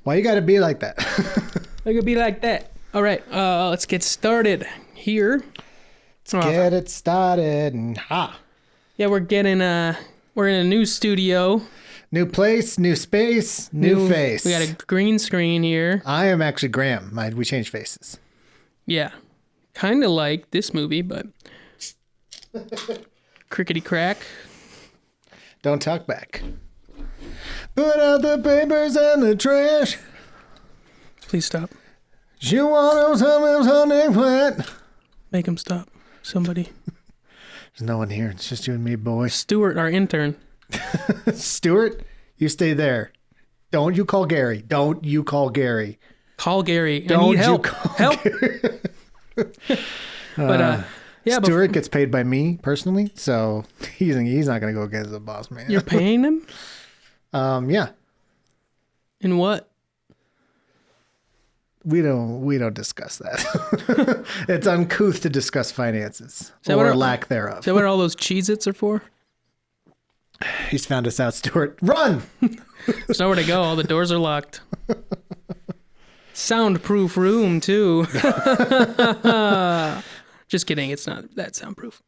Why you gotta be like that? It could be like that. All right, let's get started here. Get it started and Yeah, we're in a new studio. New place, new space, new face. We got a green screen here. I am actually Graham. We changed faces. Yeah, kind of like this movie, but crickety crack. Don't talk back. Put out the papers and the trash. Please stop. You want to honey plant. Make him stop. Somebody. There's no one here. It's just you and me, boy. Stuart, our intern. Stuart, you stay there. Don't you call Gary. Don't you call Gary. Call Gary. Don't I need help. You call Help. Gary. But yeah, Stuart gets paid by me personally, so he's not gonna go against the boss man. You're paying him? Yeah. In what? We don't discuss that. It's uncouth to discuss finances or lack thereof. Is that what all those Cheez-Its are for? He's found us out, Stuart. Run! There's nowhere to go. All the doors are locked. Soundproof room, too. Just kidding. It's not that soundproof.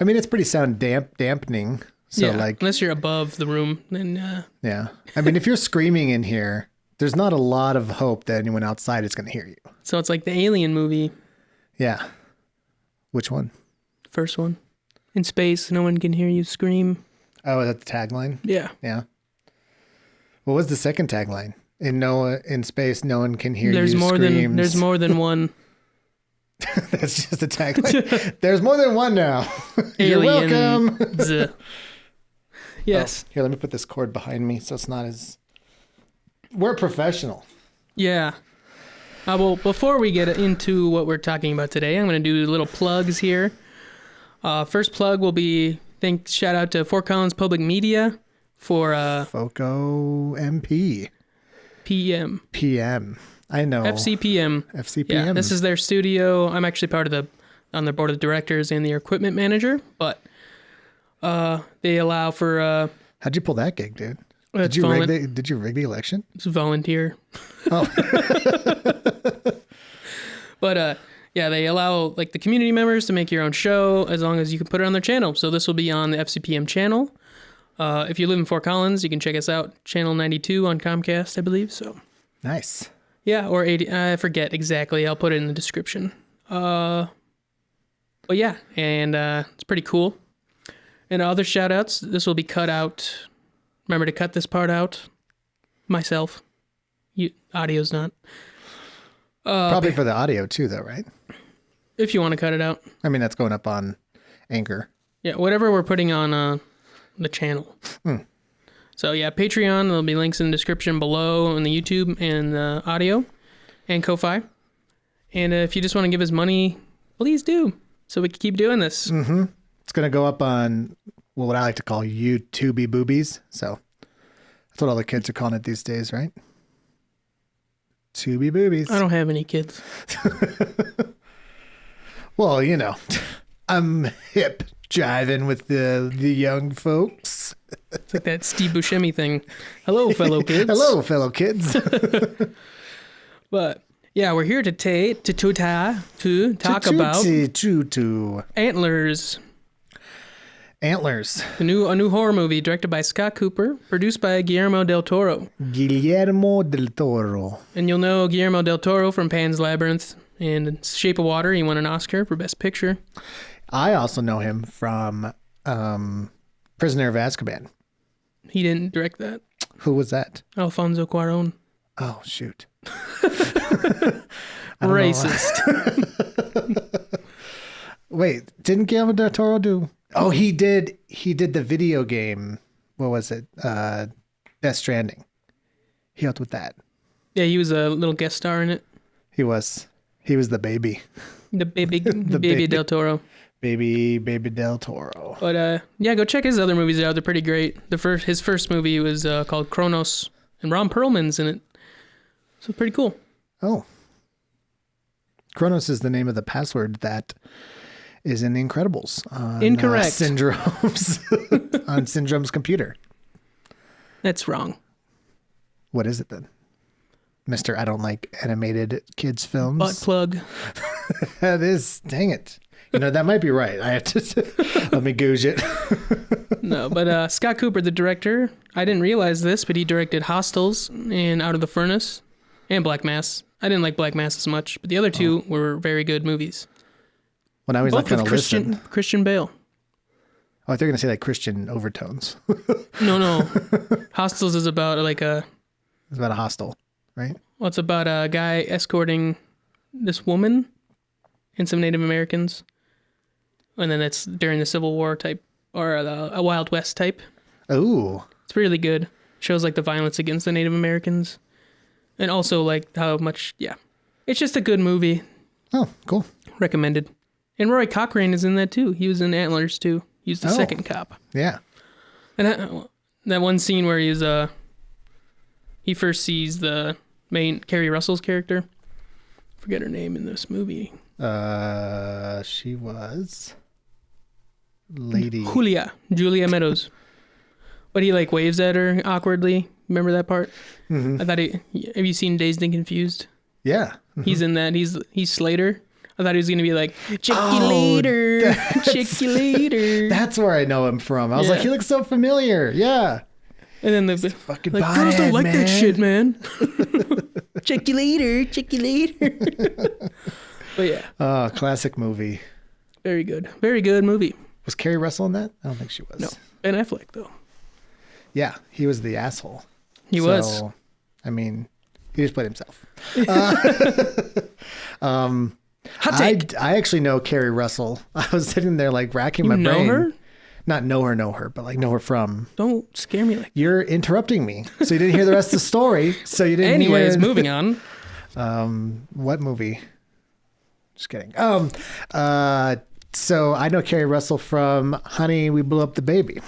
I mean, it's pretty sound dampening. So yeah, unless you're above the room, then... Yeah. I mean, if you're screaming in here, there's not a lot of hope that anyone outside is going to hear you. So it's like the Alien movie. Yeah. Which one? First one. In space, no one can hear you scream. Oh, is that the tagline? Yeah. Yeah. What was the second tagline? In space, no one can hear you scream. There's more than one. That's just a tagline. There's more than one now. You're welcome. Yes. Oh, here, let me put this cord behind me so it's not as... We're professional. Yeah. Well, before we get into what we're talking about today, I'm going to do little plugs here. First plug will be shout out to Fort Collins Public Media for FOCO MP. PM. I know. FCPM. Yeah, this is their studio. I'm actually on the board of directors and the equipment manager, but they allow for... How'd you pull that gig, dude? Did you rig the election? It's volunteer. Oh. But yeah, they allow like the community members to make your own show as long as you can put it on their channel. So this will be on the FCPM channel. If you live in Fort Collins, you can check us out. Channel 92 on Comcast, I believe. So nice. Yeah, or 80. I forget exactly. I'll put it in the description. But yeah, and it's pretty cool. And other shout outs, this will be cut out. Remember to cut this part out. Myself. Audio's not. Probably for the audio too, though, right? If you want to cut it out. I mean, that's going up on Anchor. Yeah, whatever we're putting on the channel. So yeah, Patreon. There'll be links in the description below on the YouTube and the audio and Ko-Fi. And if you just want to give us money, please do, so we can keep doing this. Mm-hmm. It's going to go up on... what I like to call YouTubey boobies. So that's what all the kids are calling it these days, right? Tubey boobies. I don't have any kids. Well, you know, I'm hip jiving with the young folks. It's like that Steve Buscemi thing. Hello, fellow kids. Hello, fellow kids. But yeah, we're here to talk about Antlers. Antlers. A new horror movie directed by Scott Cooper, produced by Guillermo del Toro. And you'll know Guillermo del Toro from Pan's Labyrinth and Shape of Water. He won an Oscar for Best Picture. I also know him from Prisoner of Azkaban. He didn't direct that. Who was that? Alfonso Cuarón. Oh, shoot. Racist. Wait, didn't Guillermo del Toro do... Oh, he did the video game. What was it? Death Stranding. He helped with that. Yeah, he was a little guest star in it. He was the baby. The baby del Toro. Baby del Toro. But yeah, go check his other movies out. They're pretty great. His first movie was called Kronos, and Ron Perlman's in it. So pretty cool. Oh. Kronos is the name of the password that is in The Incredibles. Incorrect. Syndrome's on Syndrome's computer. That's wrong. What is it then? Mr. I don't like animated kids films. Butt plug. That is, dang it. You know, that might be right. I have to, let me googe it. No, but Scott Cooper, the director, I didn't realize this, but he directed Hostels and Out of the Furnace and Black Mass. I didn't like Black Mass as much, but the other two were very good movies. When I was Both not going to listen. Christian Bale. Oh, they're going to say like Christian overtones. No. Hostels is about it's about a hostel, right? Well, it's about a guy escorting this woman and some Native Americans. And then it's during the Civil War type, or a Wild West type. Oh. It's really good. Shows like the violence against the Native Americans. And also like how much, it's just a good movie. Oh, cool. Recommended. And Roy Cochrane is in that too. He was in Antlers too. He's the second cop. Yeah. And that one scene where he first sees the main Carrie Russell's character. Forget her name in this movie. She was Lady Julia Meadows. But he like waves at her awkwardly. Remember that part? Mm-hmm. I thought have you seen Dazed and Confused? Yeah. Mm-hmm. He's in that. He's Slater. I thought he was gingonna be like, check you later. Check you later. That's where I know him from. I was like, he looks so familiar. Yeah. And then the fucking like, girls don't like that shit, man. Check you later. But yeah. Oh, classic movie. Very good. Very good movie. Was Carrie Russell in that? I don't think she was. No. Ben Affleck, though. Yeah, he was the asshole. He was. I mean, he just played himself. Hot take. I actually know Carrie Russell. I was sitting there like racking my brain. Know her? Not know her, but like know her from. Don't scare me like that. You're interrupting me. So you didn't hear the rest of the story. So you didn't Anyways, hear... moving on. What movie? Just kidding. So I know Carrie Russell from Honey, We Blew Up the Baby.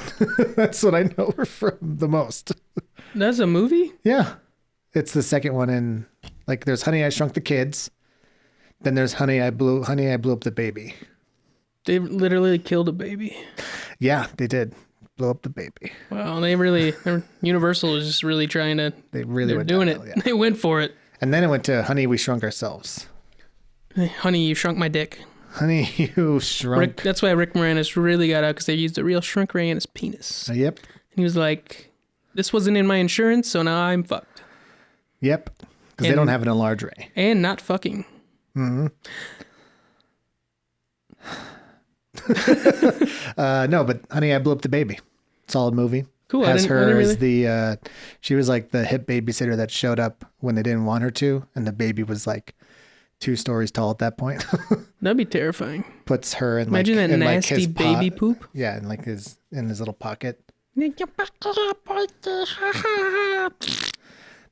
That's what I know her from the most. That's a movie? Yeah. It's the second one in, like, there's Honey, I Shrunk the Kids. Then there's Honey, I Blew Up the Baby. They literally killed a baby. Yeah, they did. Blow up the baby. Wow, Universal is just really trying to. They really went doing it. downhill, yeah. They went for it. And then it went to Honey, We Shrunk Ourselves. Honey, you shrunk my dick. Honey, you shrunk. That's why Rick Moranis really got out, because they used a real shrink ray in his penis. Yep. And he was like, this wasn't in my insurance, so now I'm fucked. Yep. Because they don't have an enlarged ray. And not fucking. Mm-hmm. No, but Honey, I Blew Up the Baby. Solid movie. Cool. Has her as really... the, she was like the hip babysitter that showed up when they didn't want her to. And the baby was like 2 stories tall at that point. That'd be terrifying. Puts her in Imagine like, that in nasty like his baby poop. Yeah, in like his little pocket.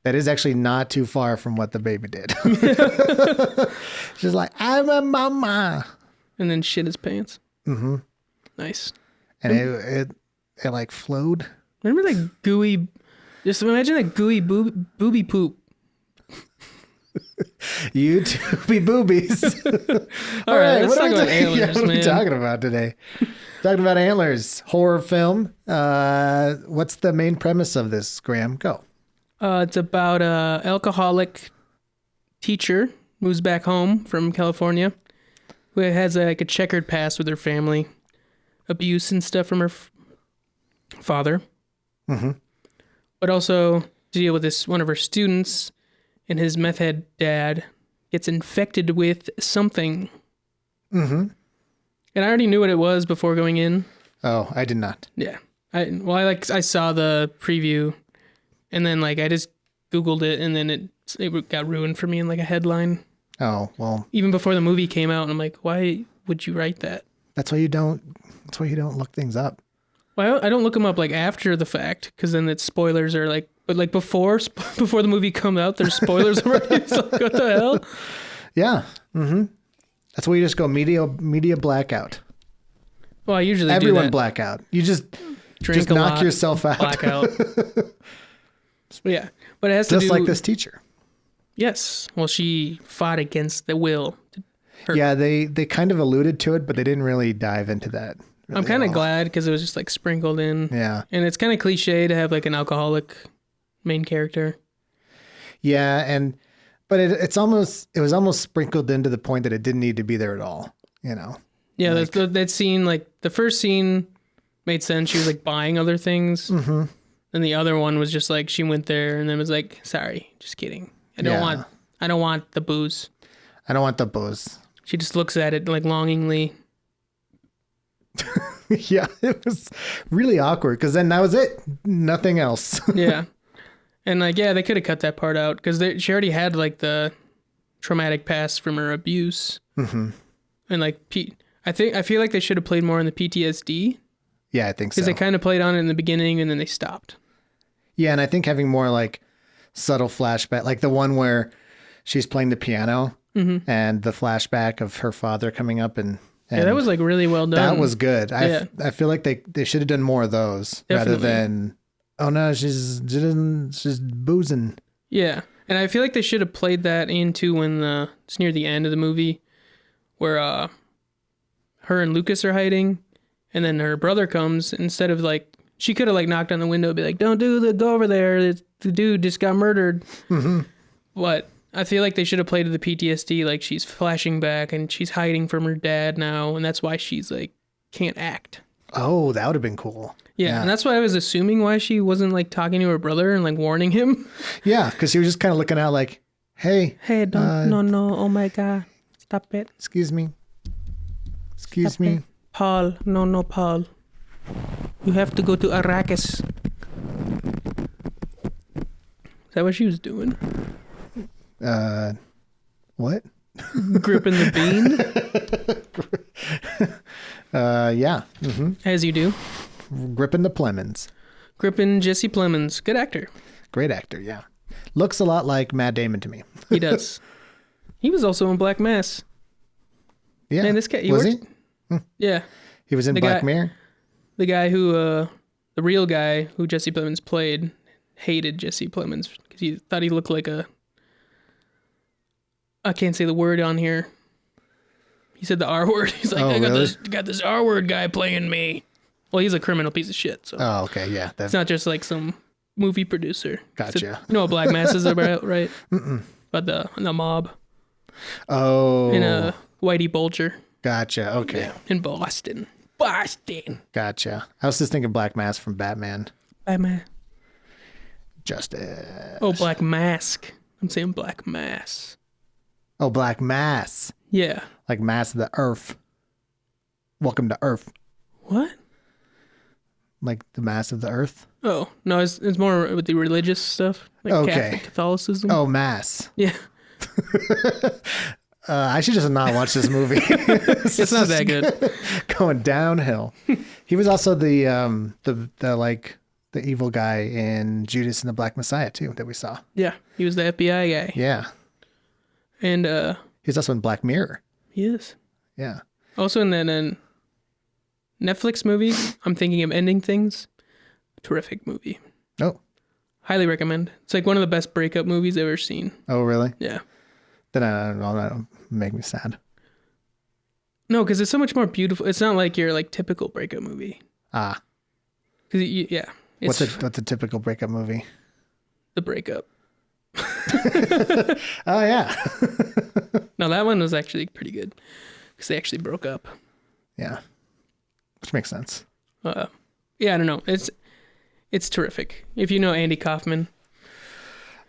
That is actually not too far from what the baby did. She's like, I'm a mama. And then shit his pants. Mm-hmm. Nice. And it like flowed. Remember that gooey, just imagine that gooey booby poop. You two be boobies. All right, let's talk about Antlers, what are we man. talking about today? Talking about Antlers, horror film. What's the main premise of this, Graham? Go. It's about a alcoholic teacher moves back home from California who has like a checkered past with her family, abuse and stuff from her father, but also to deal with this one of her students, and his meth head dad gets infected with something. And I already knew what it was before going in. Oh, I did not. Yeah, I saw the preview, and then like I just Googled it, and then it got ruined for me in like a headline. Oh, well. Even before the movie came out, and I'm like, why would you write that? That's why you don't look things up. Well, I don't look them up like after the fact, because then it's spoilers are like, but like before the movie comes out, there's spoilers already. It's like, what the hell? Yeah. That's why you just go media blackout. Well, I usually everyone do that. blackout. You just Drink knock lot, yourself out. Blackout. Yeah, but it has to just like this teacher. Yes. Well, she fought against the will. Yeah, they kind of alluded to it, but they didn't really dive into that. Really I'm kind of glad, because it was just like sprinkled in. Yeah. And it's kind of cliche to have like an alcoholic main character. Yeah, but it was almost sprinkled into the point that it didn't need to be there at all. You know. Yeah, Like- that scene, like the first scene made sense. She was like buying other things. Mm-hmm. And the other one was just like she went there and then was like, sorry, just kidding. I don't want the booze. I don't want the booze. She just looks at it like longingly. Yeah, it was really awkward because then that was it. Nothing else. Yeah. And like, yeah, they could have cut that part out because she already had like the traumatic past from her abuse. Mm-hmm. And like, I feel like they should have played more on the PTSD. Yeah, I think so. Because they kind of played on it in the beginning and then they stopped. Yeah, and I think having more like subtle flashback, like the one where she's playing the piano and the flashback of her father coming up and yeah, that was like really well done. That was good. Yeah. I feel like they should have done more of those rather than, oh no, she's boozing. Yeah, and I feel like they should have played that into when it's near the end of the movie where her and Lucas are hiding and then her brother comes instead of like, she could have like knocked on the window and be like, don't go over there. The dude just got murdered. Mm-hmm. But I feel like they should have played to the PTSD. Like she's flashing back and she's hiding from her dad now. And that's why she's like, can't act. Oh, that would have been cool. Yeah. And that's why I was assuming why she wasn't like talking to her brother and like warning him. Yeah. Cause she was just kind of looking out like, hey, don't, no. Oh my God. Stop it. Excuse me. Stop it. Paul. No, Paul. You have to go to Arrakis. Is that what she was doing? What? Gripping the bean? Yeah. Mm-hmm. As you do. Gripping the Plemons. Gripping Jesse Plemons. Good actor. Great actor, yeah. Looks a lot like Matt Damon to me. He does. He was also in Black Mass. Yeah. Man, this guy... Was he? Yeah. He was in Black Mirror? The guy who... the real guy who Jesse Plemons played hated Jesse Plemons because he thought he looked like a... I can't say the word on here. He said the R word. He's like, got this R word guy playing me. Well, he's a criminal piece of shit. So. Oh, okay, yeah. It's not just like some movie producer. Gotcha. You know what Black Mass is about, right? Mm-mm. About the mob. Oh. In a Whitey Bulger. Gotcha. Okay. Yeah, in Boston. Gotcha. I was just thinking Black Mass from Batman. Batman. Justice. Oh, Black Mask. I'm saying Black Mass. Oh, Black Mass. Yeah. Like Mass of the Earth. Welcome to Earth. What? Like the Mass of the Earth? Oh, no, it's more with the religious stuff. Like okay. Catholicism. Oh, Mass. Yeah. I should just not watch this movie. It's not that good. Going downhill. He was also the evil guy in Judas and the Black Messiah too that we saw. Yeah, he was the FBI guy. Yeah. And he's also in Black Mirror. He is. Yeah. Also in that Netflix movie, I'm Thinking of Ending Things. Terrific movie. Oh. Highly recommend. It's like one of the best breakup movies I've ever seen. Oh, really? Yeah. Then that'll make me sad. No, because it's so much more beautiful. It's not like your like typical breakup movie. Ah. Because yeah. What's a typical breakup movie? The Breakup. Oh yeah. No, that one was actually pretty good because they actually broke up. Yeah. Which makes sense. Yeah, I don't know. It's terrific. If you know Andy Kaufman.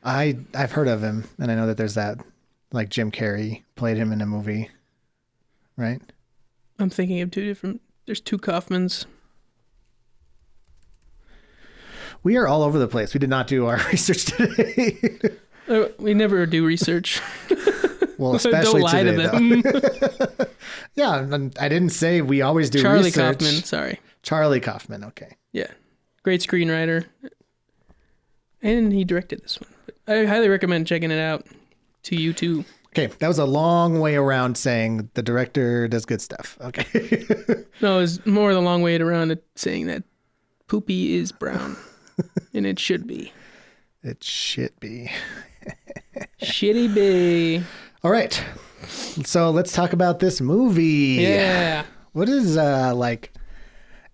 I've heard of him, and I know that there's that, like Jim Carrey played him in a movie, right? I'm thinking of there's two Kaufmans. We are all over the place. We did not do our research today. We never do research. Well, especially don't lie today, to them. Though. Yeah, I didn't say we always do Charlie research. Kaufman, sorry. Charlie Kaufman, okay. Yeah. Great screenwriter. And he directed this one. But I highly recommend checking it out. To you too. Okay, that was a long way around saying the director does good stuff. Okay. No, it's more the long way around it saying that poopy is brown. And it should be. It should be. Shitty be. All right. So let's talk about this movie. Yeah. What is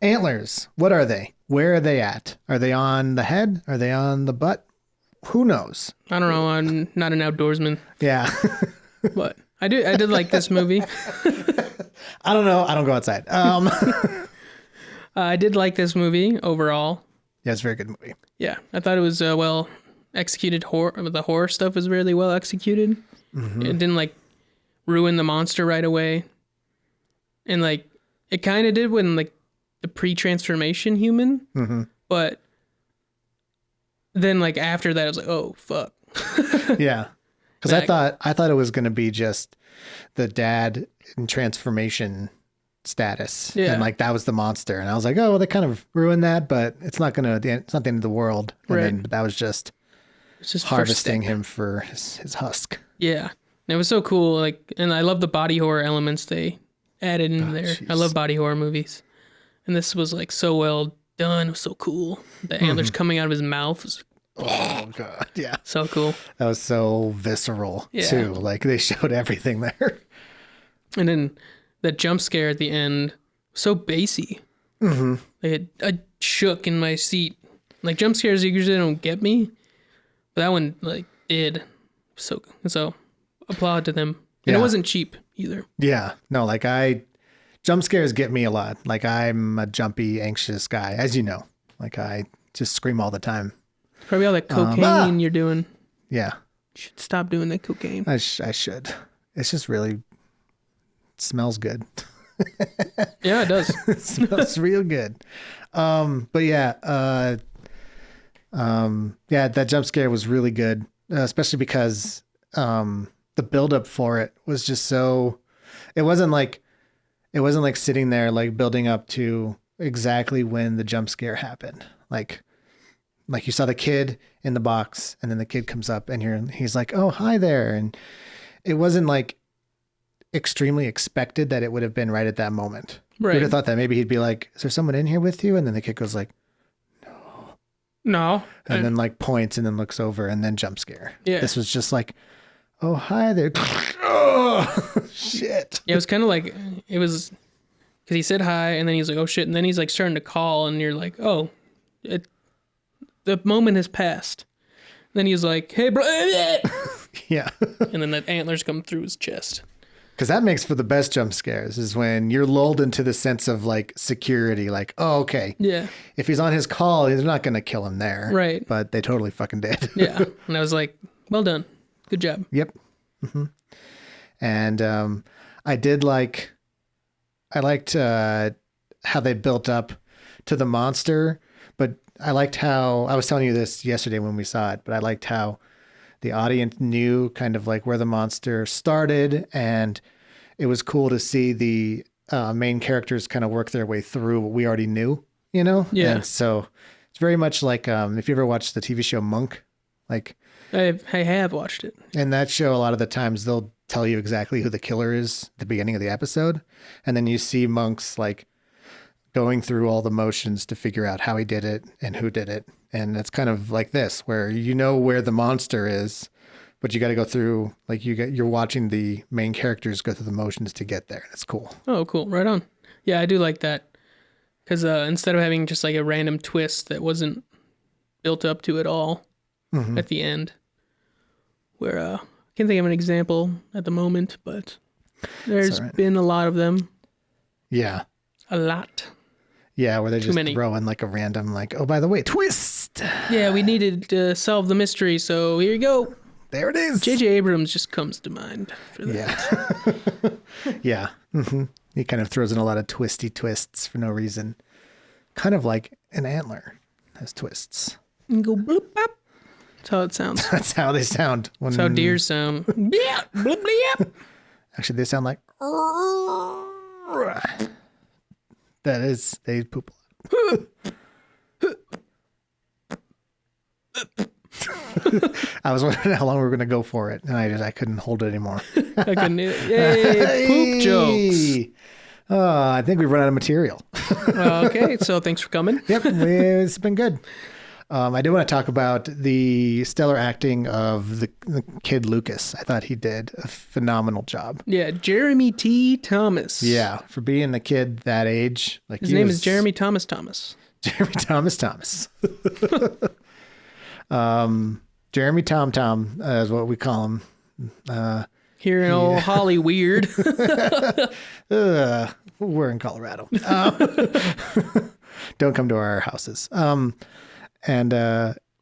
Antlers? What are they? Where are they at? Are they on the head? Are they on the butt? who knows? I don't know. I'm not an outdoorsman, Yeah. but I did like this movie. I don't know. I don't go outside. I did like this movie overall. Yeah, it's a very good movie. Yeah, I thought it was well executed. The horror stuff was really well executed. Mm-hmm. It didn't like ruin the monster right away, and like it kind of did when like the pre-transformation human, Mm-hmm. but then like after that, I was like, oh fuck. Yeah, because I thought it was going to be just the dad in transformation status, Yeah. and like that was the monster, and I was like, oh, well, they kind of ruined that, but it's not it's not the end of the world. And Right. then that was just It's just harvesting first step. him for his husk. Yeah, and it was so cool. Like, and I love the body horror elements they added in there. jeez. I love body horror movies, and this was like so well done. It was so cool. The antlers coming out of his mouth was Oh god, yeah, so cool. that was so visceral Yeah. too. Like they showed everything there. And then that jump scare at the end, so bassy. Mm-hmm. Like I shook in my seat. Like jump scares usually don't get me, but that one like did. So applaud to them. And Yeah. it wasn't cheap either. Yeah, no, like jump scares get me a lot. Like I'm a jumpy, anxious guy, as you know. Like I just scream all the time. Probably all that cocaine you're doing. Yeah, You should stop doing that cocaine. I should. It's just really it smells good. Yeah, it does. It smells real good. But yeah, yeah, that jump scare was really good, especially because the buildup for it was just so. It wasn't like sitting there like building up to exactly when the jump scare happened. Like you saw the kid in the box, and then the kid comes up, and he's like, "Oh, hi there," and it wasn't like extremely expected that it would have been right at that moment. Right. You'd have thought that maybe he'd be like, "Is there someone in here with you?" And then the kid goes like, No. and then like points and then looks over and then jump scare. Yeah. This was just like, "Oh, hi there." Oh, shit. It was kind of like, it was, because he said hi, and then he's like, oh shit, and then he's like starting to call, and you're like, oh, the moment has passed. Then he's like, hey, bro. Yeah. And then the antlers come through his chest. Because that makes for the best jump scares is when you're lulled into the sense of like security. Like, oh, okay. Yeah. If he's on his call, they're not going to kill him there. Right. But they totally fucking did. Yeah. And I was like, well done. Good job. Yep. Mm-hmm. And I liked how they built up to the monster, but I liked how, I was telling you this yesterday when we saw it, but I liked how the audience knew kind of like where the monster started, and it was cool to see the main characters kind of work their way through what we already knew, you know? Yeah. And so it's very much like if you ever watched the TV show Monk, like I have watched it. in that show, a lot of the times they'll tell you exactly who the killer is at the beginning of the episode. And then you see Monk's like going through all the motions to figure out how he did it and who did it. And it's kind of like this, where you know where the monster is, but you got to go through, like you're watching the main characters go through the motions to get there. It's cool. Oh, cool. Right on. Yeah, I do like that. Because instead of having just like a random twist that wasn't built up to at all at the end, where I can't think of an example at the moment, but there's all right. been a lot of them. Yeah. A lot. Yeah, where they just many. throw in like a random, like, oh, by the way, twist. Yeah, we needed to solve the mystery, so here you go. There it is. J.J. Abrams just comes to mind for that. Yeah. Yeah. Mm-hmm. He kind of throws in a lot of twisty twists for no reason. Kind of like an antler has twists. And go bloop bop. That's how it sounds. That's how they sound. When, That's how deer sound. Yeah, bloop bloop. actually, they sound like. That is, they poop a lot. I was wondering how long we were going to go for it, and I couldn't hold it anymore. I couldn't. Yay, poop jokes. I think we've run out of material. Okay, so thanks for coming. Yep, it's been good. I do want to talk about the stellar acting of the kid Lucas. I thought he did a phenomenal job. Yeah, Jeremy T. Thomas. Yeah, for being a kid that age. Like His name is Jeremy Thomas. Jeremy Thomas. Jeremy Tom Tom is what we call him. Here in old Holly Weird. We're in Colorado. Don't come to our houses. And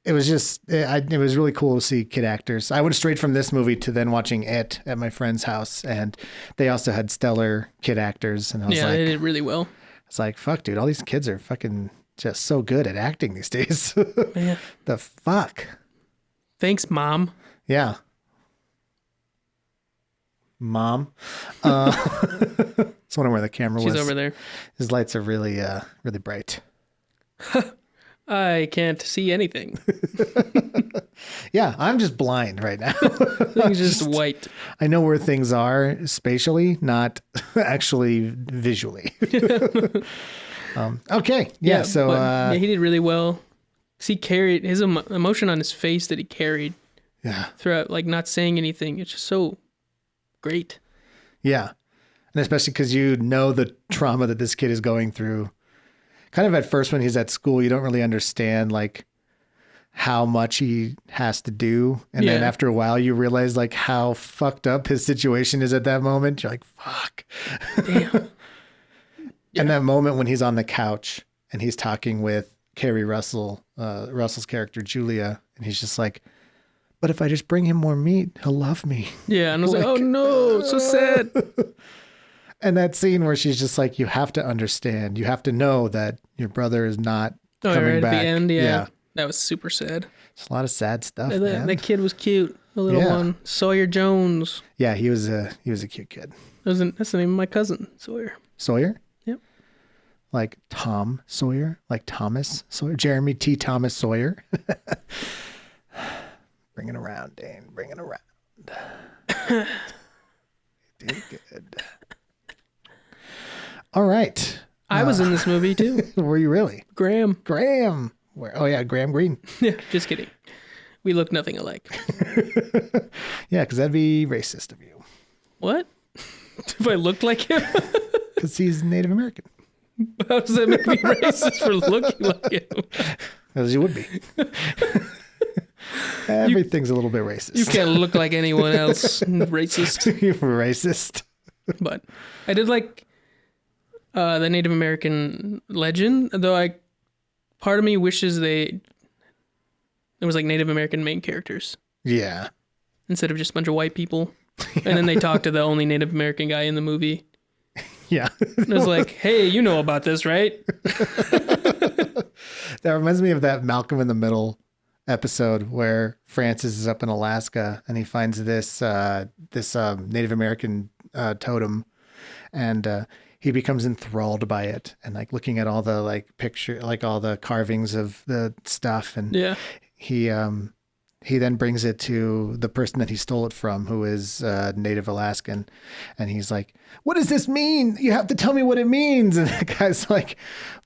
it was just, it was really cool to see kid actors. I went straight from this movie to then watching It at my friend's house, and they also had stellar kid actors. And I was they did really well. It's like, fuck, dude, all these kids are fucking just so good at acting these days. Yeah. The fuck? Thanks, Mom. Yeah. Mom. I was wondering where the camera was. She's over there. His lights are really, really bright. I can't see anything. Yeah, I'm just blind right now. Things just white. I know where things are spatially, not actually visually. Okay. Yeah. So he did really well. 'Cause he carried his emotion on his face that he carried. Yeah. Throughout, like not saying anything. It's just so great. Yeah. And especially because you know the trauma that this kid is going through. Kind of at first when he's at school, you don't really understand like how much he has to do. And then after a while, you realize like how fucked up his situation is at that moment. You're like, fuck. Damn. Yeah. And that moment when he's on the couch and he's talking with Carrie Russell, Russell's character, Julia, and he's just like, but if I just bring him more meat, he'll love me. Yeah. And I was like, oh no, so sad. And that scene where she's just like, you have to understand, you have to know that your brother is not coming right back. At the end, yeah. That was super sad. It's a lot of sad stuff, That kid was cute. The little one. Sawyer Jones. Yeah, he was a cute kid. That's the name of my cousin, Sawyer. Sawyer? Yep. Like Tom Sawyer? Like Thomas Sawyer? Jeremy T. Thomas Sawyer? Bring it around, Dane. Bring it around. Did good. All right. I was in this movie too. Were you really? Graham. Where? Oh yeah, Graham Greene. Yeah, just kidding. We look nothing alike. Yeah, because that'd be racist of you. What? If I looked like him? Because he's Native American. How does that make me racist for looking like him? As you would be. Everything's a little bit racist. You can't look like anyone else. Racist. You're racist. But I did like the Native American legend, though part of me wishes there was like Native American main characters. Yeah. Instead of just a bunch of white people. Yeah. And then they talk to the only Native American guy in the movie. Yeah. It was like, hey, you know about this, right? That reminds me of that Malcolm in the Middle episode where Francis is up in Alaska and he finds this Native American totem, and he becomes enthralled by it and like looking at all the like all the carvings of the stuff, and he then brings it to the person that he stole it from, who is Native Alaskan, and he's like, what does this mean? You have to tell me what it means. And the guy's like,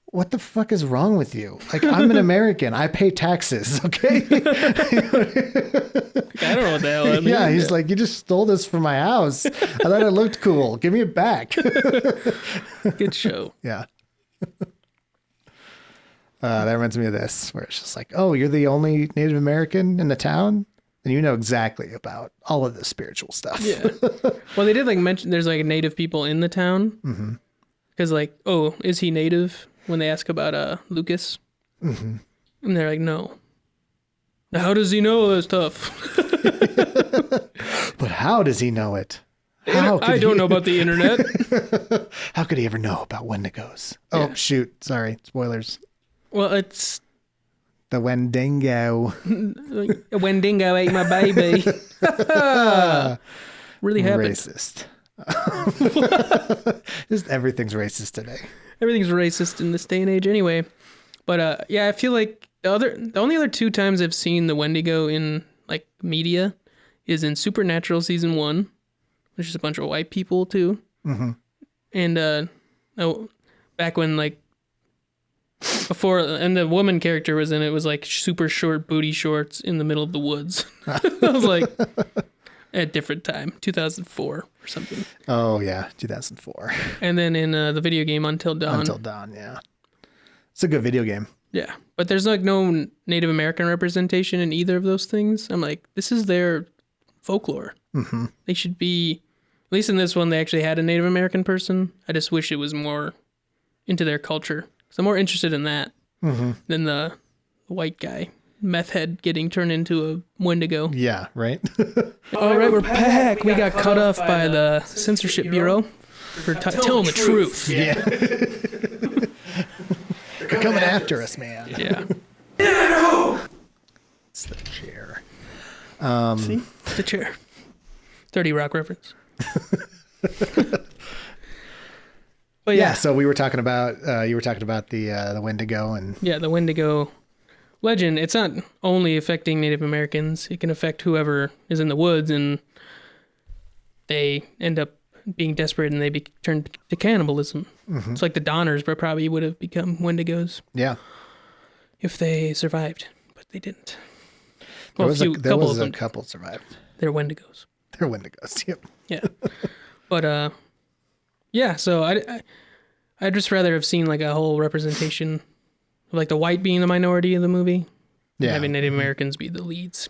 what the fuck is wrong with you? Like, I'm an American. I pay taxes, okay? I don't know what the hell that means. Yeah, he's like, you just stole this from my house. I thought it looked cool. Give me it back. Good show. Yeah. That reminds me of this, where it's just like, oh, you're the only Native American in the town? And you know exactly about all of the spiritual stuff. Yeah. Well, they did like mention there's like Native people in the town. Mm-hmm. Because like, oh, is he Native? When they ask about Lucas. Mm-hmm. And they're like, no. How does he know this stuff? But how does he know it? I don't know about the internet. How could he ever know about Wendigos? Yeah. Oh, shoot. Sorry. Spoilers. Well, it's... The Wendigo. A Wendigo ate my baby. Really happened. Racist. Just everything's racist today. Everything's racist in this day and age anyway. But yeah, I feel like the only other two times I've seen the Wendigo in like media is in Supernatural season 1, which is a bunch of white people too. Mm-hmm. And back when like before, and the woman character was in it, was like super short booty shorts in the middle of the woods. I was like, at a different time, 2004 or something. Oh yeah, 2004. And then in the video game Until Dawn. Until Dawn, yeah. It's a good video game. Yeah, but there's like no Native American representation in either of those things. I'm like, this is their folklore. Mm-hmm. They should be, at least in this one, they actually had a Native American person. I just wish it was more into their culture. So I'm more interested in that than the white guy, meth head, getting turned into a Wendigo. Yeah, right? All right, we're back. We got cut off by the Censorship Bureau for telling the truth. Yeah. They're coming after us, man. Yeah. It's the chair. See? The chair. 30 Rock reference. But yeah, so we were talking about you were talking about the Wendigo and yeah, the Wendigo legend. It's not only affecting Native Americans; it can affect whoever is in the woods, and they end up being desperate and they turn to cannibalism. Mm-hmm. It's like the Donners, but probably would have become Wendigos. Yeah, if they survived, but they didn't. There Well, was a them, couple survived. They're Wendigos. They're Wendigos. Yep. Yeah, but yeah. So I'd just rather have seen like a whole representation of like the white being the minority of the movie, and Yeah. having Native Americans be the leads.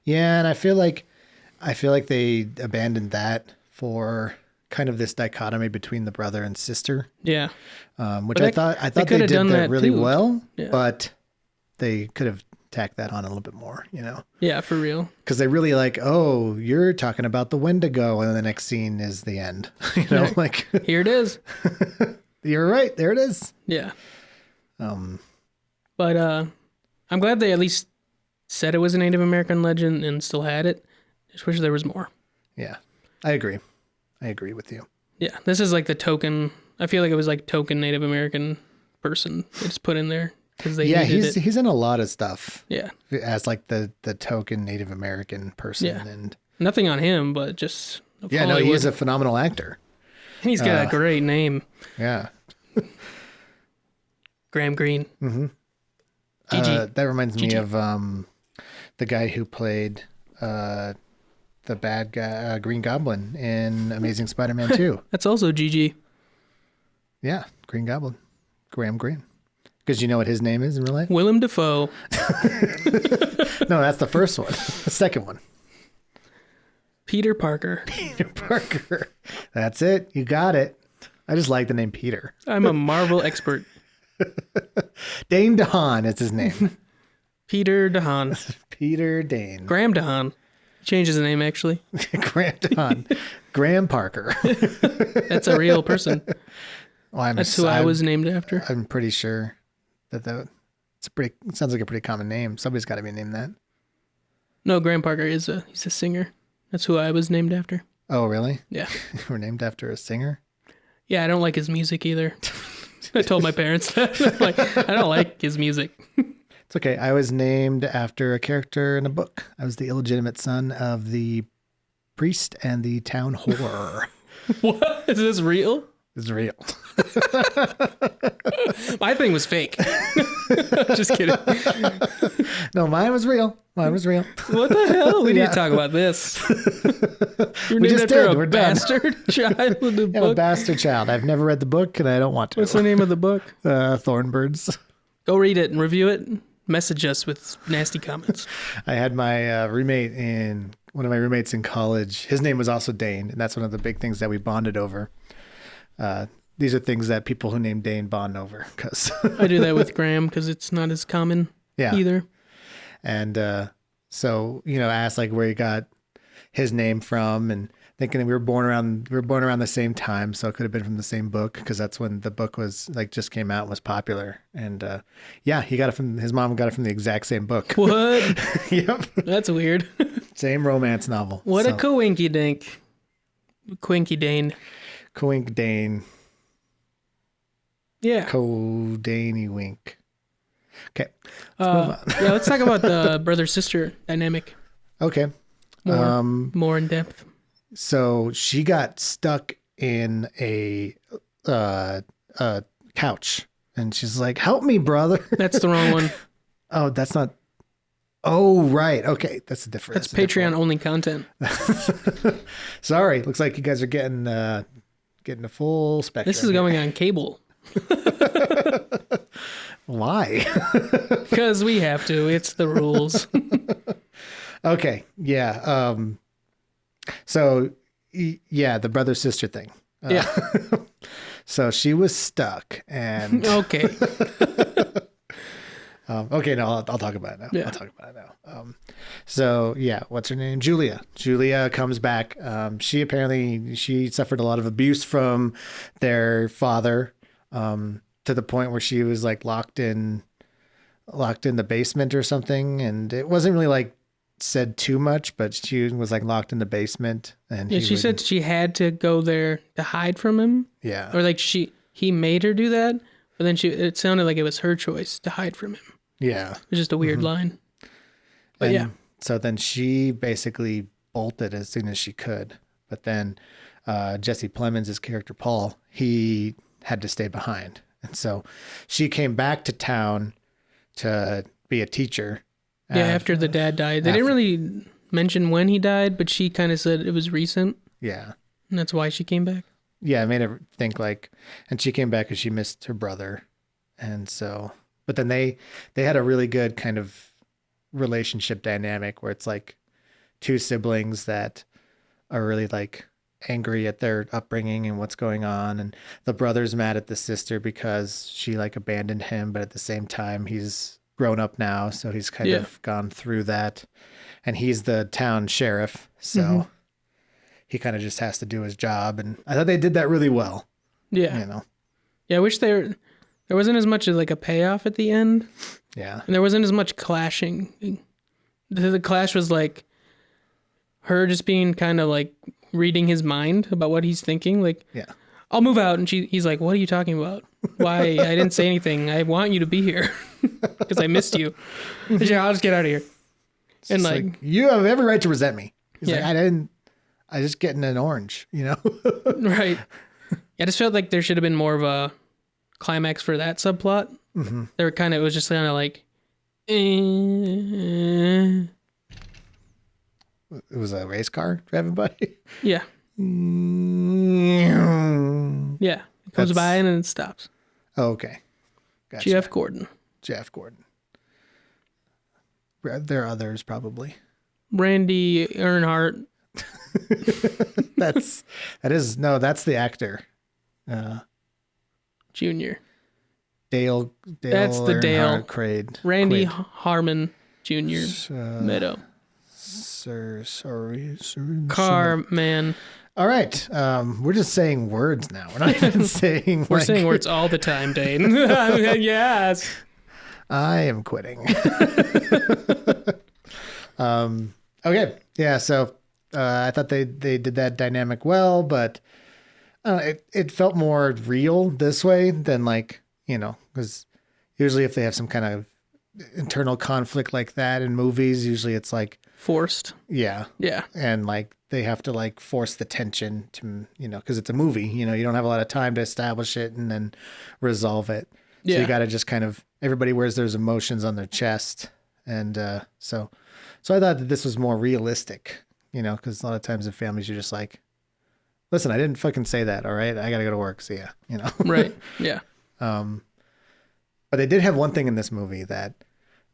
Yeah, and I feel like they abandoned that for kind of this dichotomy between the brother and sister. Yeah, Which But I thought they coulda did done that that really too. well, Yeah. but they could have tacked that on a little bit more, you know, yeah, for real. because they really like, oh, you're talking about the Wendigo, and then the next scene is the end, you know, Right. like Here it is. you're right, there it is. Yeah, Um, but I'm glad they at least said it was a Native American legend and still had it. Just wish there was more. yeah, I agree with you. Yeah, this is like the token. I feel like it was like token Native American person they just put in there because they Yeah, needed it. he's in a lot of stuff Yeah, as like the token Native American person, Yeah. and nothing on him, but just of yeah, no, Hollywood. he's a phenomenal actor. He's got a great name, Yeah. Graham Greene. Mm-hmm. GG. That reminds me GG. of the guy who played the bad guy, Green Goblin in Amazing Spider-Man 2. That's also GG. Yeah, Green Goblin, Graham Greene. Because you know what his name is in real life? Willem Dafoe. No, that's the first one. The second one, Peter Parker. Peter Parker. That's it. You got it. I just like the name Peter. I'm a Marvel expert. Dane DeHaan is his name. Peter DeHaan. Peter Dane. Graham DeHaan. Changed his name, actually. Graham DeHaan. Graham Parker. That's a real person. Well, That's who I was named after. I'm pretty sure that it sounds like a pretty common name. Somebody's got to be named that. No, Graham Parker he's a singer. That's who I was named after. Oh, really? Yeah. You were named after a singer? Yeah, I don't like his music either. I told my parents that. Like, I don't like his music. It's okay. I was named after a character in a book. I was the illegitimate son of the priest and the town whore. What? Is this real? It's real. My thing was fake. Just kidding. No, mine was real. Mine was real. What the hell? We need Yeah. to talk about this. You're We named just after did. a We're done. bastard child in the I'm a book. bastard child. I've never read the book and I don't want to. What's the name of the book? Thornbirds. Go read it and review it. Message us with nasty comments. I had my one of my roommates in college. His name was also Dane, and that's one of the big things that we bonded over. These are things that people who name Dane bond over, because I do that with Graham because it's not as common yeah. either. And so I asked like where he got his name from, and thinking that we were born around the same time, so it could have been from the same book, because that's when the book was like just came out and was popular. And yeah, he got it from his mom. Got it from the exact same book. What? Yep, That's weird. same romance novel. What So, a coinky dink. Quinky Dane. Coink Dane, Yeah. Daney Wink. Okay, let's move on. Yeah, let's talk about the brother-sister dynamic Okay. more in depth. So she got stuck in a couch, and she's like, "Help me, brother." That's the wrong one. Oh, that's not. Oh, right. Okay, that's a different. That's Patreon-only content. Sorry, looks like you guys are getting a full spectrum. This is going on cable. Why? Because we have to. It's the rules. Okay. Yeah. So, yeah, the brother sister thing. Yeah. So she was stuck, and Okay. okay, no, I'll talk about it now. Yeah. I'll talk about it now. So yeah, what's her name? Julia. Julia comes back. She suffered a lot of abuse from their father, to the point where she was like locked in the basement or something, and it wasn't really like said too much, but she was like locked in the basement, and Yeah, she said she had to go there to hide from him. yeah, Or like he made her do that, but then it sounded like it was her choice to hide from him. yeah. It was just a weird line. But And yeah. so then she basically bolted as soon as she could. But then Jesse Plemons' character, Paul, he had to stay behind. And so she came back to town to be a teacher. Yeah, after the dad died. They didn't really mention when he died, but she kind of said it was recent. Yeah. And that's why she came back. Yeah, it made her think and she came back because she missed her brother. And so, but then they had a really good kind of relationship dynamic where it's like two siblings that are really like angry at their upbringing and what's going on, and the brother's mad at the sister because she like abandoned him, but at the same time he's grown up now, so he's kind of gone through that, and he's the town sheriff, so he kind of just has to do his job, and I thought they did that really well. Yeah. Yeah, I wish there wasn't as much of like a payoff at the end. Yeah. And there wasn't as much clashing. The clash was like her just being kind of like reading his mind about what he's thinking. Like, Yeah. I'll move out. And he's like, what are you talking about? Why? I didn't say anything. I want you to be here because I missed you. She's like, I'll just get out of here. And like, you have every right to resent me. He's Yeah. like, I just getting an orange, right. I just felt like there should have been more of a climax for that subplot. Mm-hmm. It was just kind of like, It was a race car driving by. yeah. Yeah. It comes by and then it stops. Oh, okay. Gotcha. Jeff Gordon. There are others probably. Randy Earnhardt. That's the actor. Jr. Dale. That's the Dale. Quaid. Randy Quaid. Harmon Jr. Meadow. Sorry. Carman. All right. We're just saying words now. We're not even saying. We're saying words all the time, Dane. Yes. I am quitting. Okay. Yeah. So I thought they did that dynamic well, but it felt more real this way than because usually if they have some kind of internal conflict like that in movies, usually it's like forced. Yeah. Yeah. And like they have to like force the tension to, because it's a movie, you don't have a lot of time to establish it and then resolve it. So you got to just kind of, everybody wears those emotions on their chest. And so I thought that this was more realistic, because a lot of times in families you're just like, listen, I didn't fucking say that. All right. I got to go to work. See ya, Right. Yeah. But they did have one thing in this movie that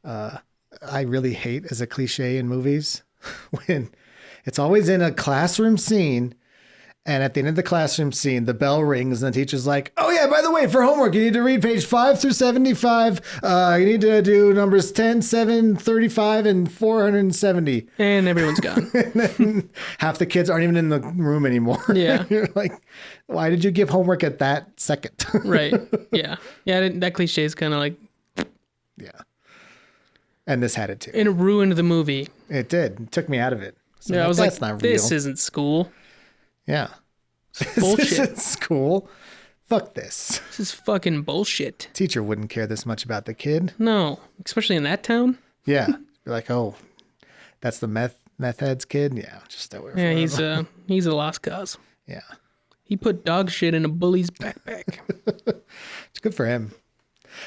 I really hate as a cliche in movies when it's always in a classroom scene. And at the end of the classroom scene, the bell rings and the teacher's like, oh yeah, by the way, for homework, you need to read page 5 through 75. You need to do numbers 10, 7, 35, and 470. And everyone's gone. And then half the kids aren't even in the room anymore. Yeah. You're like, why did you give homework at that second? Right. Yeah. Yeah. That cliche is kind of like. Yeah. And this had it too. And it ruined the movie. It did. It took me out of it. So Yeah, I was that's like, not real. this isn't school. Yeah. Bullshit. This isn't school. Fuck this. This is fucking bullshit. Teacher wouldn't care this much about the kid. No, especially in that town. Yeah. Be like, oh, that's the meth head's kid? Yeah, just stay away from Yeah, he's a lost cause. Yeah. He put dog shit in a bully's backpack. It's good for him.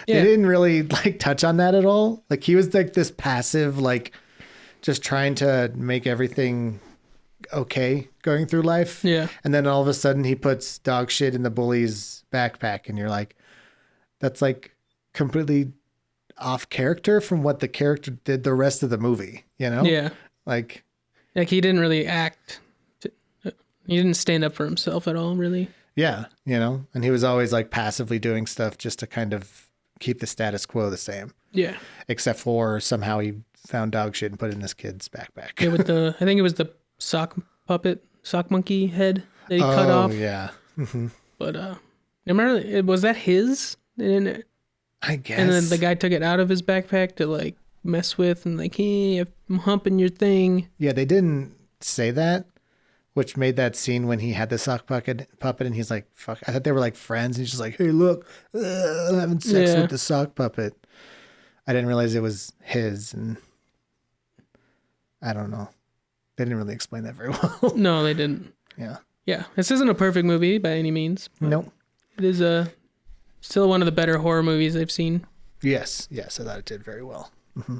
Yeah. They didn't really touch on that at all. Like he was like this passive, just trying to make everything okay going through life. Yeah. And then all of a sudden he puts dog shit in the bully's backpack and you're like, that's like completely off character from what the character did the rest of the movie, you know? Yeah. Like He didn't really act. He didn't stand up for himself at all, really. yeah, you know, and he was always like passively doing stuff just to kind of keep the status quo the same. Yeah. Except for somehow he found dog shit and put it in his kid's backpack. Yeah, with I think it was the sock monkey head that he cut off. Oh, yeah. Mm-hmm. But remember, was that his? I guess. And then the guy took it out of his backpack to like mess with and like, hey, I'm humping your thing. Yeah, they didn't say that, which made that scene when he had the sock puppet and he's like, fuck, I thought they were like friends. And he's just like, hey, look, I'm having sex with the sock puppet. I didn't realize it was his, and I don't know. They didn't really explain that very well. No, they didn't. Yeah. Yeah, this isn't a perfect movie by any means. Nope. It is still one of the better horror movies I've seen. Yes, I thought it did very well. Mm-hmm.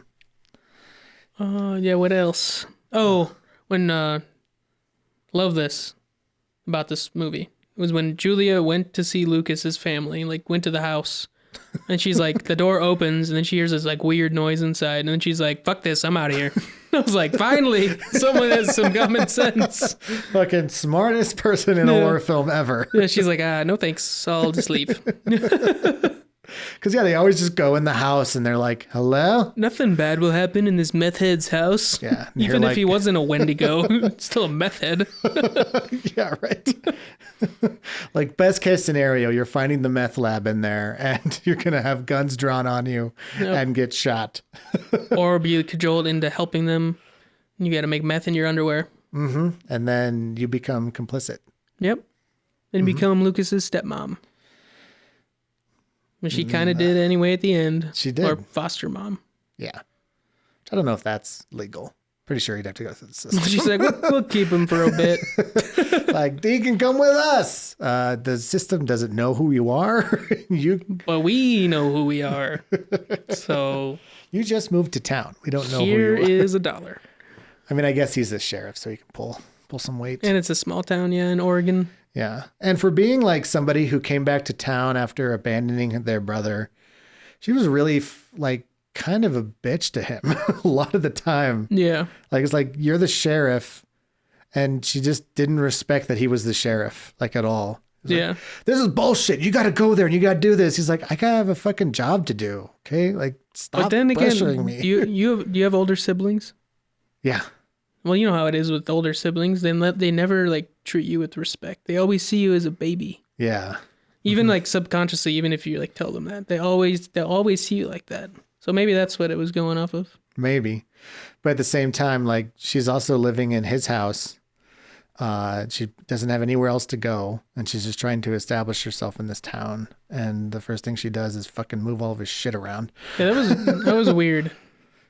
Yeah, what else? Oh, when love this about this movie. It was when Julia went to see Lucas's family, like went to the house. And she's like, the door opens and then she hears this like weird noise inside. And then she's like, fuck this, I'm out of here. I was like, finally, someone has some common sense. Fucking smartest person in a horror film ever. Yeah, she's like, no thanks, I'll just leave. Because, yeah, they always just go in the house and they're like, hello? Nothing bad will happen in this meth head's house. Yeah. Even if he wasn't a Wendigo, still a meth head. Yeah, right. Like, best case scenario, you're finding the meth lab in there and you're going to have guns drawn on you and get shot. Or be cajoled into helping them. You got to make meth in your underwear. Mm-hmm. And then you become complicit. Yep. And become Lucas's stepmom. Which she kind of did anyway at the end. She did. Or foster mom. Yeah. I don't know if that's legal. Pretty sure he'd have to go through the system. She's like, we'll keep him for a bit. Like, he can come with us. The system doesn't know who you are. But we know who we are. So you just moved to town. We don't know who you here are. is $1. I mean, I guess he's the sheriff, so he can pull some weight. And it's a small town, yeah, in Oregon. Yeah. And for being like somebody who came back to town after abandoning their brother, she was really like kind of a bitch to him a lot of the time. Yeah. Like, it's like, you're the sheriff. And she just didn't respect that he was the sheriff, like, at all. Yeah. Like, this is bullshit. You got to go there and you got to do this. He's like, I got to have a fucking job to do. Okay. Like, stop But then again, pressuring me. do you have older siblings? Yeah. Well, you know how it is with older siblings. They never like treat you with respect. They always see you as a baby. Yeah. Even like subconsciously, even if you like tell them that, they'll always see you like that. So maybe that's what it was going off of. Maybe. But at the same time, like, she's also living in his house. She doesn't have anywhere else to go. And she's just trying to establish herself in this town. And the first thing she does is fucking move all of his shit around. Yeah, that was weird.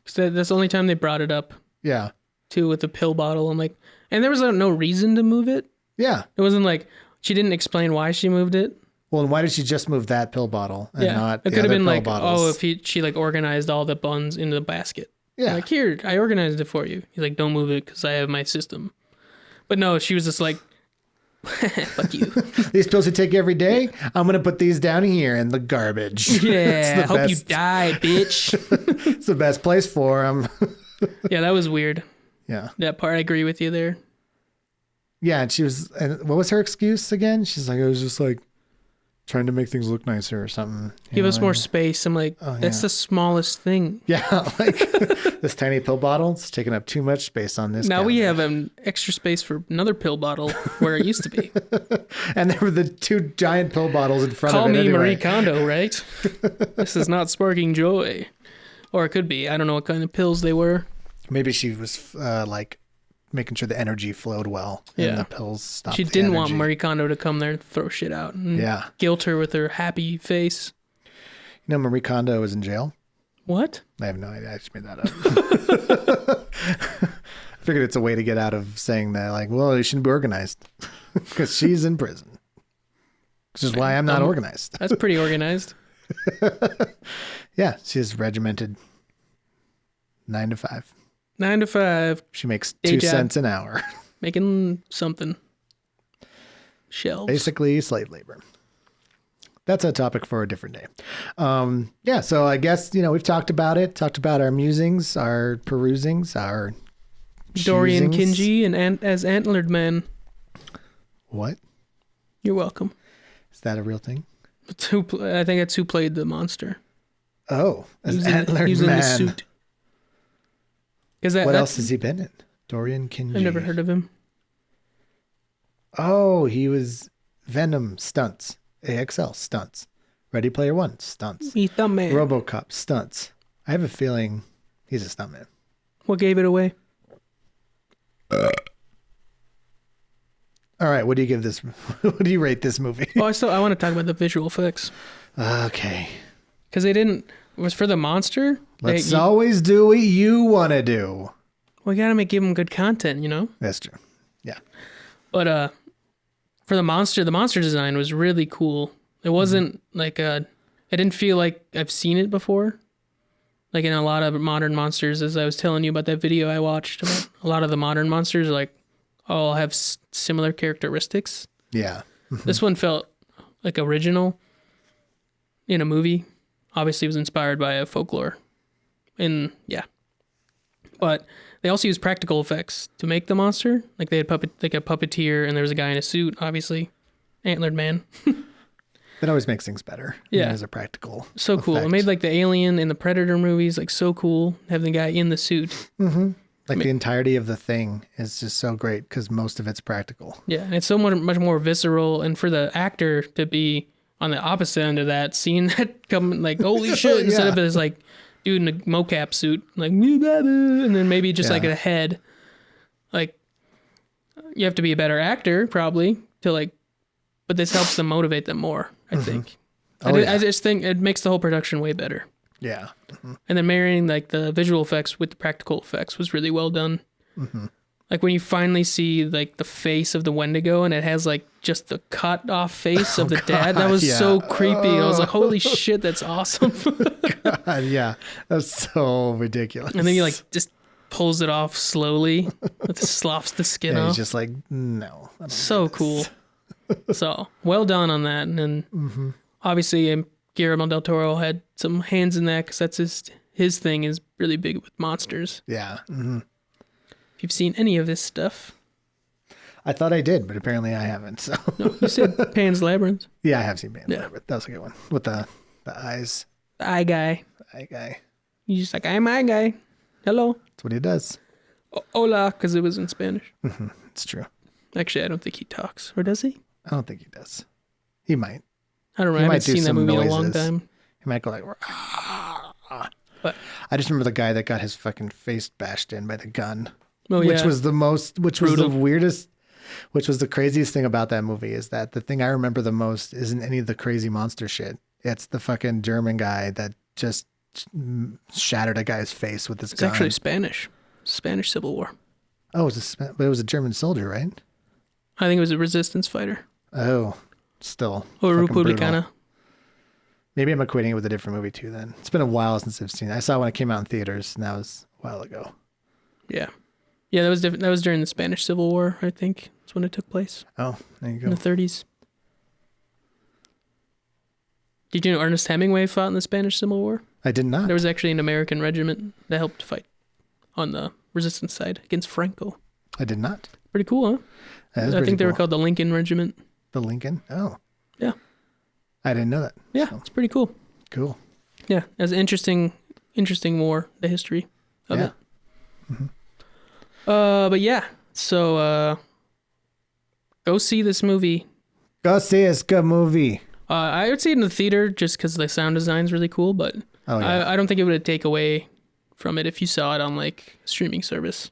'Cause that's the only time they brought it up. Yeah. Too, with the pill bottle. I'm like, and there was no reason to move it. Yeah. It wasn't like she didn't explain why she moved it. Well, and why did she just move that pill bottle and not it the could have other been pill like, bottles? she like organized all the buns into the basket. Yeah. Like, here, I organized it for you. He's like, don't move it because I have my system. But no, she was just like, fuck you. These pills you take every day, I'm going to put these down here in the garbage. Yeah, hope you die, bitch. It's the best place for them. Yeah, that was weird. Yeah. That part, I agree with you there. Yeah, and what was her excuse again? She's like, I was just like trying to make things look nicer or something. Give us more space. I'm like, that's the smallest thing. Yeah, like this tiny pill bottle is taking up too much space on this. Now we counter. have an extra space for another pill bottle where it used to be. And there were the two giant pill bottles in front Call of it. me anyway. Marie Kondo, right? This is not sparking joy. Or it could be. I don't know what kind of pills they were. Maybe she was like making sure the energy flowed well. And the pills stopped. She didn't want Marie Kondo to come there and throw shit out. And guilt her with her happy face. You know, Marie Kondo is in jail. What? I have no idea. I just made that up. I figured it's a way to get out of saying that, like, well, you shouldn't be organized because she's in prison. Which is why I'm not organized. That's pretty organized. Yeah, she's regimented 9 to 5. 9 to 5. She makes Day 2 job. cents an hour. Making something. Shelves. Basically slave labor. that's a topic for a different day. Yeah. So I guess, we've talked about it, talked about our musings, our perusings, our Dorian choosings. Kinji and as Antlered Man. What? You're welcome. Is that a real thing? I think that's who played the monster. Oh, as He's Antlered in the Man. suit. What else has he been in? Dorian Kinji. I've never heard of him. Oh, he was Venom stunts. AXL stunts. Ready Player One stunts. He's the man. RoboCop stunts. I have a feeling he's a stuntman. What gave it away? All right, what do you give this? What do you rate this movie? Oh, I want to talk about the visual effects Okay, because they didn't. It was for the monster. let's always do what you want to do. We gotta give them good content, you know. That's true. Yeah. But for the monster design was really cool. It wasn't like I didn't feel like I've seen it before. Like in a lot of modern monsters, as I was telling you about that video I watched about a lot of the modern monsters, like all have similar characteristics. Yeah. This one felt like original in a movie. Obviously, it was inspired by a folklore, and yeah. But they also used practical effects to make the monster. Like they had a puppeteer, and there was a guy in a suit. Obviously, Antlered Man. That always makes things better. Yeah. As a practical. So cool. effect. It made like the Alien and the Predator movies like so cool. Having the guy in the suit. Like the entirety of the thing is just so great because most of it's practical. Yeah, and it's so much more visceral. And for the actor to be on the opposite end of that, seeing that come like holy shit, instead of this like dude in a mocap suit, like and then maybe just like a head. Like you have to be a better actor probably to like, but this helps them motivate them more. I think. I just think it makes the whole production way better. Yeah. And then marrying like the visual effects with the practical effects was really well done. Like when you finally see like the face of the Wendigo and it has like just the cut off face of the dad, that was so creepy. I was like, holy shit, that's awesome. God, yeah. That's so ridiculous. And then he like just pulls it off slowly, sloughs the skin He's off. just like, no. I don't So do this. cool. So well done on that. And then obviously Guillermo del Toro had some hands in that because that's his thing is really big with monsters. Yeah. If you've seen any of this stuff. I thought I did, but apparently I haven't. So No, you said Pan's Labyrinth. yeah, I have seen Band Yeah. That was a good one. With the eyes. The eye guy. The eye guy. He's just like, I'm eye guy. Hello. That's what he does. Hola, because it was in Spanish. It's true. Actually, I don't think he talks. Or does he? I don't think he does. He might. I don't know. He I might haven't do seen that some movie in a long noises. time. He might go like, But I just remember the guy that got his fucking face bashed in by the gun. oh, Which yeah. was Brutal. the weirdest, which was the craziest thing about that movie is that the thing I remember the most isn't any of the crazy monster shit. It's the fucking German guy that just shattered a guy's face with his It's gun. actually Spanish. Spanish Civil War. Oh, but it was a German soldier, right? I think it was a resistance fighter. Oh, still. Or fucking brutal. Republicana. Maybe I'm equating it with a different movie too then. It's been a while since I've seen it. I saw it when it came out in theaters, and that was a while ago. Yeah. Yeah, that was different. That was during the Spanish Civil War, I think. That's when it took place. Oh, there you In go. the 30s. Did you know Ernest Hemingway fought in the Spanish Civil War? I did not. There was actually an American regiment that helped fight on the resistance side against Franco. I did not. Pretty cool, huh? That is I pretty think they were cool. called the Lincoln Regiment. The Lincoln. Oh, Yeah. I didn't know that. Yeah, So, it's pretty cool. cool. Yeah, it was an interesting war, the history of Yeah. it. But yeah, so go see this movie. Go see it's a good movie. I would see it in the theater just because the sound design's really cool, but Oh yeah. I don't think it would take away from it if you saw it on like a streaming service.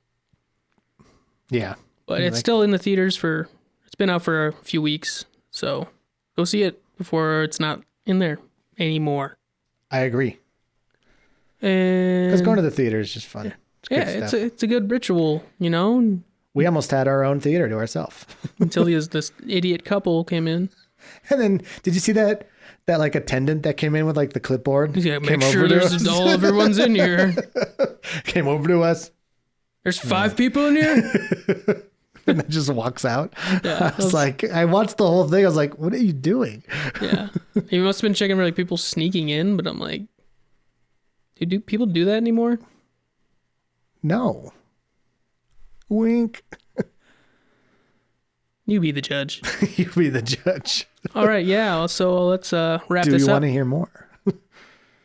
Yeah. But it's Like- still in the theaters it's been out for a few weeks, so go see it before it's not in there anymore. I agree. And Because going to the theater is just fun. It's good yeah, stuff. it's a good ritual, you know, We almost had our own theater to ourselves. until this idiot couple came in. And then, did you see that like attendant that came in with like the clipboard? Yeah, make Came sure over to there's us? all everyone's in here. Came over to us. There's 5 people in here. and then just walks out. Yeah, I was like, I watched the whole thing. I was like, what are you doing? yeah. He must have been checking for like people sneaking in, but I'm like, do people do that anymore? No. Wink. You be the judge. You be the judge. All right, yeah. So let's wrap Do this you up. want to hear more?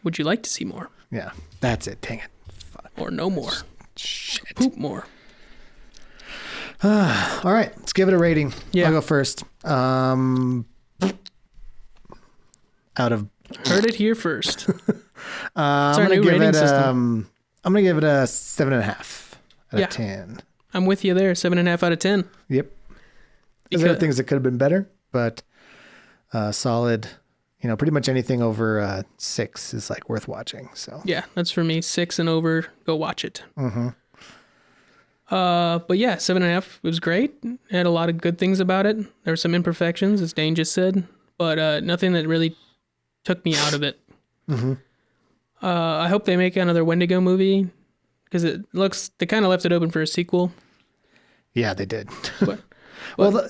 Would you like to see more Yeah, that's it. Dang it. Fuck. or no more? Shit. Poop more. All right, let's give it a rating. Yeah. I'll go first. Out of Heard it here first. I'm our gonna new give rating it system. I'm gonna give it a 7.5 out Yeah. of 10. I'm with you there. 7.5 out of 10. Yep. There's other things that could have been better, but solid. You know, pretty much anything over 6 is like worth watching. So Yeah, that's for me. 6 and over. Go watch it. Mm-hmm. But yeah, 7.5. It was great. It had a lot of good things about it. There were some imperfections, as Dane just said, but nothing that really took me out of it. Mm-hmm. I hope they make another Wendigo movie because they kind of left it open for a sequel. Yeah, they did. But, Well,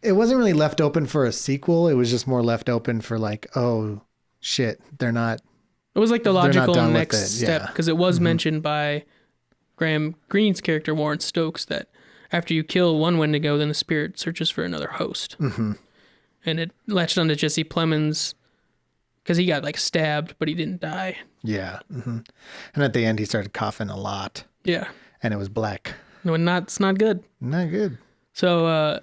it wasn't really left open for a sequel. It was just more left open for like, oh shit, they're not. it was like the not logical done with next it, step yeah. because it was mentioned by Graham Greene's character, Warren Stokes, that after you kill one Wendigo, then the spirit searches for another host. Mm-hmm. And it latched onto Jesse Plemons because he got like stabbed, but he didn't die. Yeah. Mm-hmm. And at the end, he started coughing a lot, Yeah. and it was black. No, it's not good. Not good. So I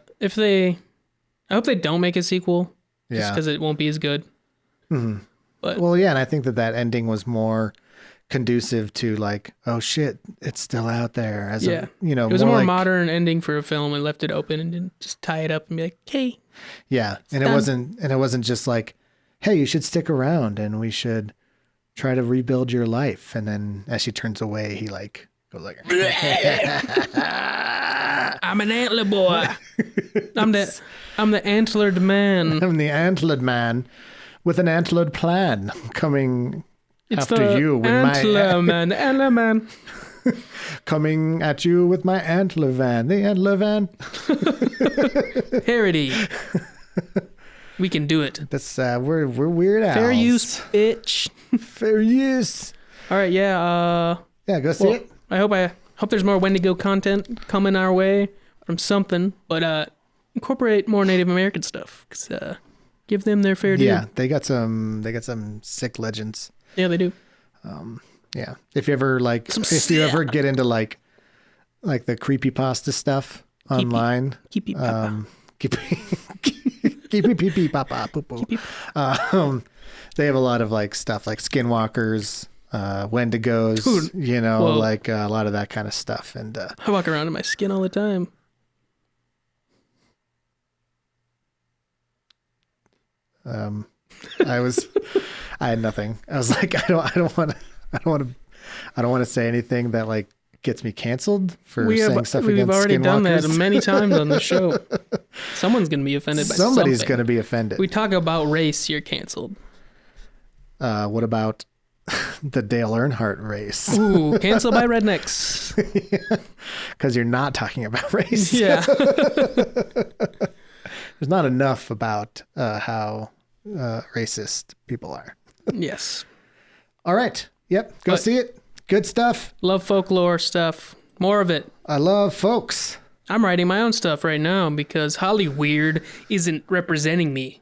hope they don't make a sequel just Yeah. because it won't be as good. Mm-hmm. But Well, yeah, and I think that ending was more conducive to like, oh shit, it's still out there. As yeah, it it was a more like, modern ending for a film and left it open and didn't just tie it up and be like, hey, Yeah, and done. it wasn't just like, hey, you should stick around and we should try to rebuild your life. And then as she turns away, he like goes like, I'm an antler boy. I'm the antlered man. I'm the antlered man with an antlered plan coming It's after the you with antler man, the antler man. coming at you with my antler van. The antler van. Parody. We can do it. That's we're weird owls. Fair use, bitch. Fair use. All right, yeah. Yeah, go see Well, it. I hope there's more Wendigo content coming our way from something, but incorporate more Native American stuff. 'Cause, give them their fair due. Yeah, they got some sick legends. Yeah, they do. Yeah, if you ever ever get into like the creepypasta stuff online, Keep it papa. keep pee pee papa poo poo. They have a lot of like stuff like skinwalkers, Wendigos, Dude, whoa. like a lot of that kind of stuff. And I walk around in my skin all the time. I had nothing. I was like, I don't want to say anything that like gets me canceled for saying stuff We've against already done that skinwalkers. many times on the show. Someone's gonna be offended by Somebody's something. going to be offended. We talk about race, you're canceled. What about the Dale Earnhardt race? Ooh, canceled by rednecks. Because you're not talking about race. Yeah. There's not enough about how racist people are. Yes. All right. Yep. Go But- see it. Good stuff. Love folklore stuff. More of it. I love folks. I'm writing my own stuff right now because Holly Weird isn't representing me.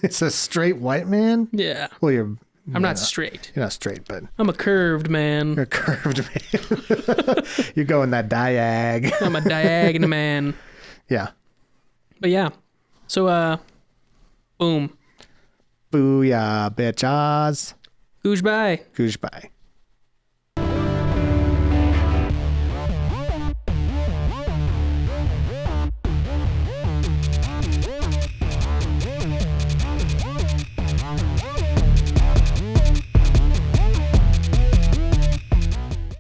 It's a straight white man. Yeah. Well, you're not straight. You're not straight, but I'm a curved man. you're a curved man. You go in that diag. I'm a diagonal man. Yeah. But yeah. So, boom. Booyah, bitches. Goodbye. Goodbye.